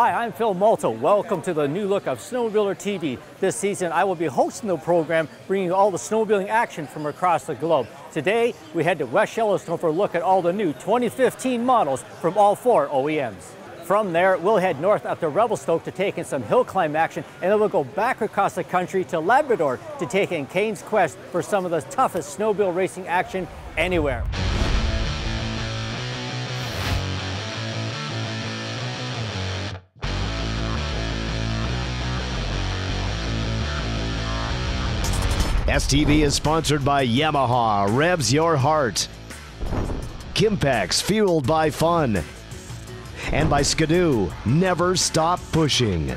Hi, I'm Phil Molto. Welcome to the new look of Snowmobiler TV. This season, I will be hosting the program, bringing you all the snowmobiling action from across the globe. Today, we head to West Yellowstone for a look at all the new 2015 models from all 4 OEMs. From there, we'll head north up to Revelstoke to take in some hill climb action, and then we'll go back across the country to Labrador to take in Kane's Quest for some of the toughest snowmobile racing action anywhere. STV is sponsored by Yamaha, revs your heart. Kimpex, fueled by fun. And by Skidoo, never stop pushing.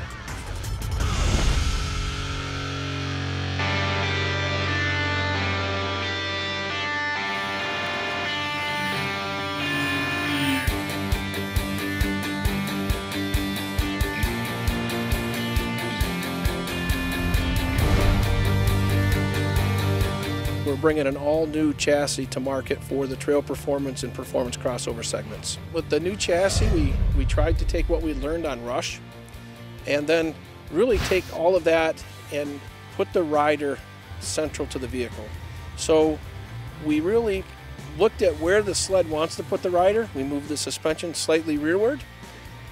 We're bringing an all-new chassis to market for the trail performance and performance crossover segments. With the new chassis, we tried to take what we learned on Rush and then really take all of that and put the rider central to the vehicle. So we really looked at where the sled wants to put the rider. We moved the suspension slightly rearward.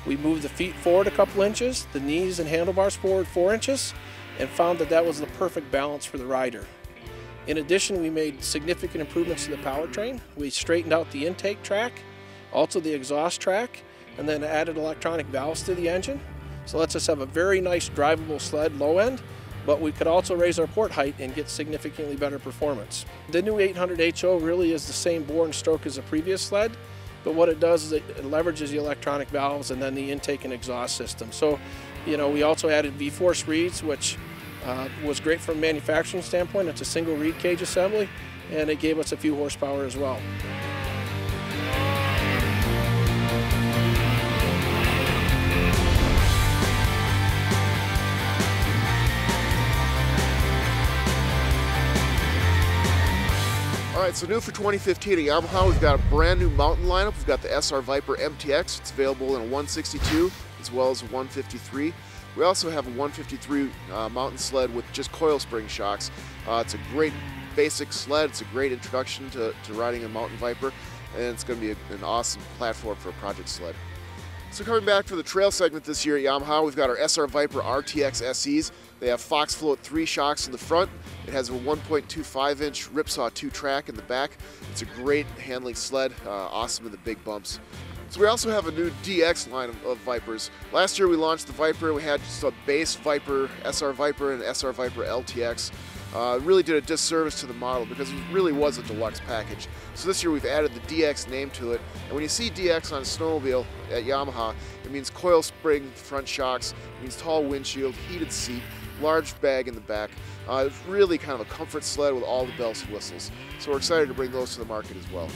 We moved the feet forward a couple inches, the knees and handlebars forward 4 inches, and found that that was the perfect balance for the rider. In addition, we made significant improvements to the powertrain. We straightened out the intake track, also the exhaust track, and then added electronic valves to the engine. So lets us have a very nice drivable sled low end, but we could also raise our port height and get significantly better performance. The new 800 HO really is the same bore and stroke as the previous sled, but what it does is it leverages the electronic valves and then the intake and exhaust system. So, we also added V-Force reeds, which was great from a manufacturing standpoint. It's a single reed cage assembly, and it gave us a few horsepower as well. All right, so new for 2015 at Yamaha, we've got a brand new mountain lineup. We've got the SR Viper MTX. It's available in a 162 as well as a 153. We also have a 153 mountain sled with just coil spring shocks. It's a great basic sled. It's a great introduction to riding a mountain Viper, and it's going to be an awesome platform for a project sled. So coming back for the trail segment this year at Yamaha, we've got our SR Viper RTX SEs. They have Fox Float 3 shocks in the front. It has a 1.25-inch Ripsaw 2 track in the back. It's a great handling sled, awesome in the big bumps. So we also have a new DX line of Vipers. Last year we launched the Viper. We had just a base Viper, SR Viper, and SR Viper LTX. Really did a disservice to the model because it really was a deluxe package. So this year we've added the DX name to it. And when you see DX on a snowmobile at Yamaha, it means coil spring front shocks, it means tall windshield, heated seat, large bag in the back. It's really kind of a comfort sled with all the bells and whistles. So we're excited to bring those to the market as well.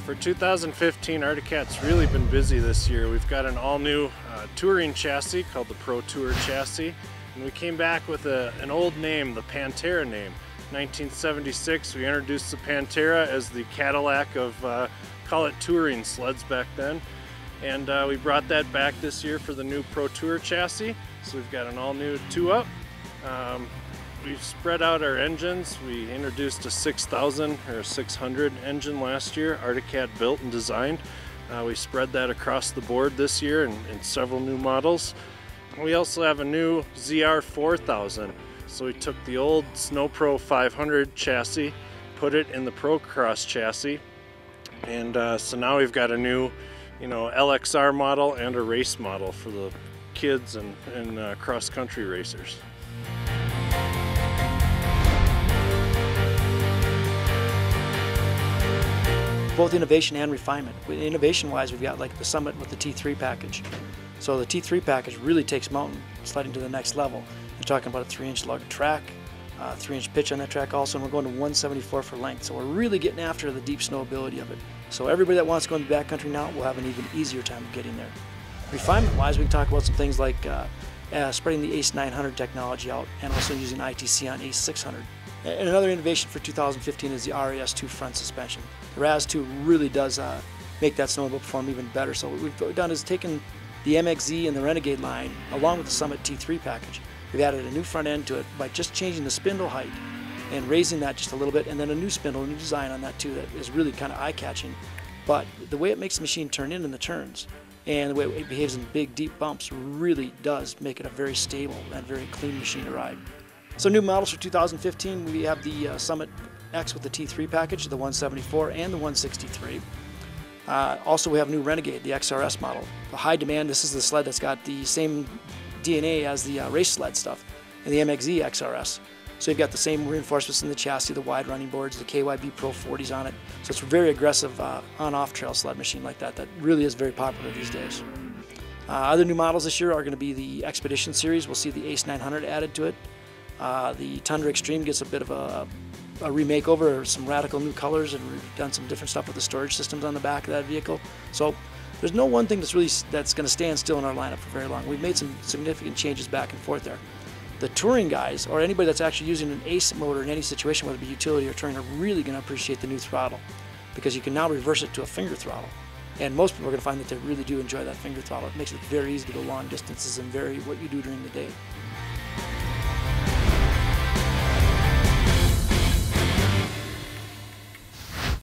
For 2015, Arctic Cat's really been busy this year. We've got an all-new touring chassis called the Pro Tour chassis, and we came back with an old name, the Pantera name. 1976, we introduced the Pantera as the Cadillac of, call it touring sleds back then, and we brought that back this year for the new Pro Tour chassis. So we've got an all-new 2-up. We've spread out our engines. We introduced a 6000 or 600 engine last year, Arctic Cat built and designed. We spread that across the board this year in several new models. We also have a new ZR 4000. So we took the old Snow Pro 500 chassis, put it in the Pro Cross chassis, and so now we've got a new, LXR model and a race model for the kids and cross-country racers. Both innovation and refinement. Innovation-wise, we've got like the Summit with the T3 package. So the T3 package really takes mountain sledding to the next level. You're talking about a 3-inch lug track, 3-inch pitch on that track also, and we're going to 174 for length. So we're really getting after the deep snow ability of it. So everybody that wants to go in the backcountry now will have an even easier time of getting there. Refinement-wise, we can talk about some things like spreading the ACE 900 technology out, and also using ITC on ACE 600. And another innovation for 2015 is the RAS2 front suspension. The RAS2 really does make that snowmobile perform even better. So what we've done is taken the MXZ and the Renegade line along with the Summit T3 package. We've added a new front end to it by just changing the spindle height and raising that just a little bit, and then a new spindle, a new design on that too that is really kind of eye-catching. But the way it makes the machine turn in the turns and the way it behaves in big, deep bumps really does make it a very stable and very clean machine to ride. So new models for 2015, we have the Summit X with the T3 package, the 174 and the 163. Also, we have new Renegade, the XRS model. The high demand, this is the sled that's got the same DNA as the race sled stuff, and the MXZ XRS. So you've got the same reinforcements in the chassis, the wide running boards, the KYB Pro 40s on it. So it's a very aggressive on-off trail sled machine like that really is very popular these days. Other new models this year are going to be the Expedition series. We'll see the ACE 900 added to it. The Tundra Extreme gets a bit of a remake over, some radical new colors, and we've done some different stuff with the storage systems on the back of that vehicle. So there's no one thing that's going to stand still in our lineup for very long. We've made some significant changes back and forth there. The touring guys, or anybody that's actually using an ACE motor in any situation, whether it be utility or touring, are really going to appreciate the new throttle, because you can now reverse it to a finger throttle. And most people are going to find that they really do enjoy that finger throttle. It makes it very easy to go long distances and vary what you do during the day.